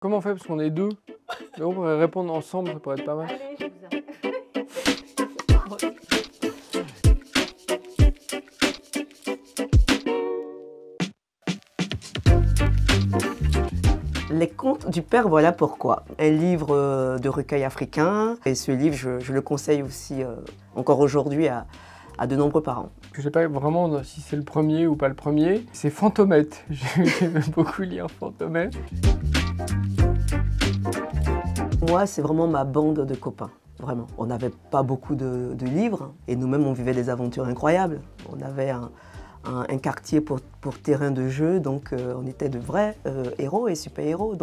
Comment on fait parce qu'on est deux? On pourrait répondre ensemble, ça pourrait être pas mal. Allez, je vous arrête. Les contes du père, voilà pourquoi. Un livre de recueil africain. Et ce livre, je le conseille aussi encore aujourd'hui à de nombreux parents. Je ne sais pas vraiment si c'est le premier ou pas le premier. C'est Fantomette. J'aime beaucoup lire Fantomette. Moi, c'est vraiment ma bande de copains. Vraiment. On n'avait pas beaucoup de livres et nous-mêmes, on vivait des aventures incroyables. On avait un quartier pour terrain de jeu, donc on était de vrais héros et super-héros.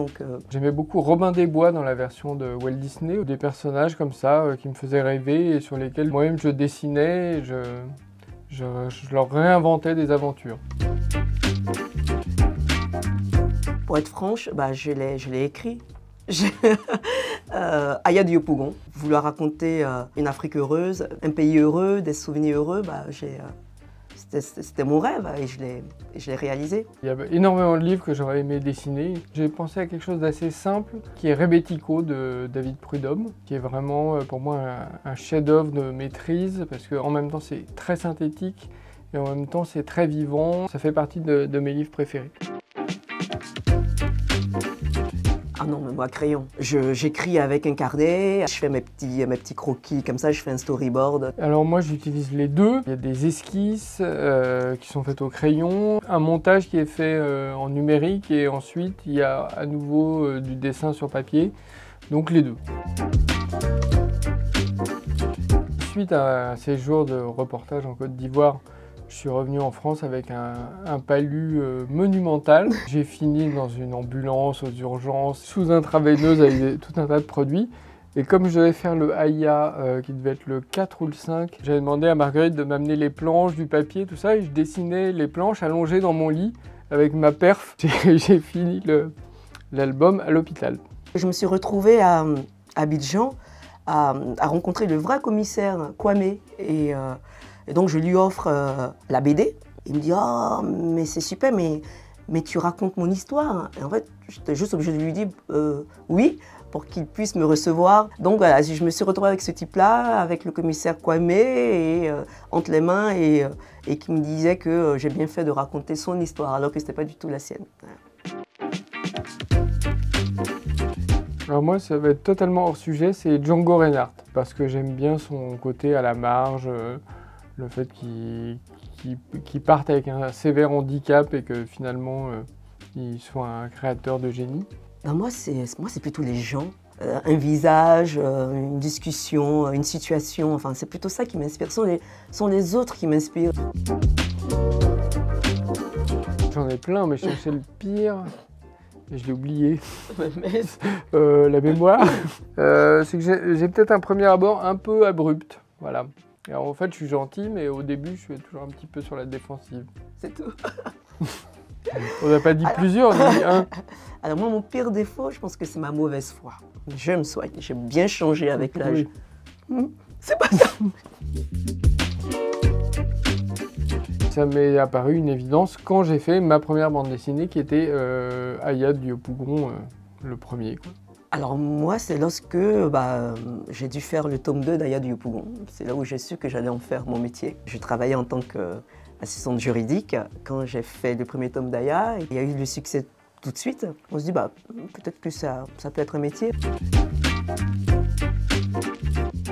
J'aimais beaucoup Robin des Bois dans la version de Walt Disney, des personnages comme ça qui me faisaient rêver et sur lesquels moi-même je dessinais et je leur réinventais des aventures. Pour être franche, je l'ai écrit. Aya du Yopougon, vouloir raconter une Afrique heureuse, un pays heureux, des souvenirs heureux, c'était mon rêve et je l'ai réalisé. Il y avait énormément de livres que j'aurais aimé dessiner. J'ai pensé à quelque chose d'assez simple, qui est Rebetiko de David Prudhomme, qui est vraiment pour moi un chef-d'œuvre de maîtrise, parce qu'en même temps c'est très synthétique et en même temps c'est très vivant. Ça fait partie de mes livres préférés. Ah non, mais moi, crayon. J'écris avec un carnet, je fais mes petits croquis, comme ça, je fais un storyboard. Alors moi, j'utilise les deux. Il y a des esquisses qui sont faites au crayon, un montage qui est fait en numérique et ensuite, il y a à nouveau du dessin sur papier, donc les deux. Suite à un séjour de reportage en Côte d'Ivoire, je suis revenu en France avec un palu monumental. J'ai fini dans une ambulance aux urgences, sous intraveineuse avec tout un tas de produits. Et comme je devais faire le AIA, qui devait être le 4 ou le 5, j'avais demandé à Marguerite de m'amener les planches, du papier, tout ça, et je dessinais les planches allongées dans mon lit avec ma perf. J'ai fini l'album à l'hôpital. Je me suis retrouvée à Abidjan à rencontrer le vrai commissaire Kwame et donc je lui offre la BD. Il me dit « Oh, mais c'est super, mais tu racontes mon histoire ». Et en fait, j'étais juste obligée de lui dire « Oui », pour qu'il puisse me recevoir. Donc voilà, je me suis retrouvée avec ce type-là, avec le commissaire Kwame, entre les mains, et qui me disait que j'ai bien fait de raconter son histoire, alors que ce n'était pas du tout la sienne. Alors moi, ça va être totalement hors sujet, c'est Django Reinhardt, parce que j'aime bien son côté à la marge, le fait qu'il parte avec un sévère handicap et que finalement, il soit un créateur de génie. Ben moi, c'est plutôt les gens, un visage, une discussion, une situation, enfin c'est plutôt ça qui m'inspire, ce sont les autres qui m'inspirent. J'en ai plein, mais je cherchais le pire. Et je l'ai oublié. La mémoire. C'est que j'ai peut-être un premier abord un peu abrupt. Voilà. Alors en fait, je suis gentil, mais au début, je suis toujours un petit peu sur la défensive. C'est tout. On n'a pas dit plusieurs, on a dit un. Alors moi, mon pire défaut, je pense que c'est ma mauvaise foi. Je me soigne, j'ai bien changé avec l'âge. Oui. C'est pas ça. Ça m'est apparu une évidence quand j'ai fait ma première bande dessinée qui était Aya du Yopougon, le premier, quoi. Alors moi, c'est lorsque j'ai dû faire le tome 2 d'Aya du Yopougon. C'est là où j'ai su que j'allais en faire mon métier. Je travaillais en tant qu'assistante juridique. Quand j'ai fait le premier tome d'Aya, il y a eu le succès tout de suite. On se dit, peut-être que ça peut être un métier.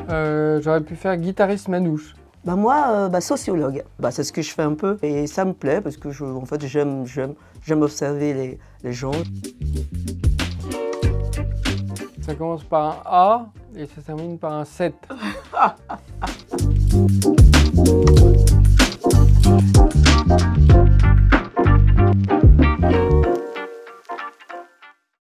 J'aurais pu faire guitariste manouche. Moi, sociologue, c'est ce que je fais un peu et ça me plaît parce que en fait, j'aime observer les gens. Ça commence par un A et ça se termine par un 7.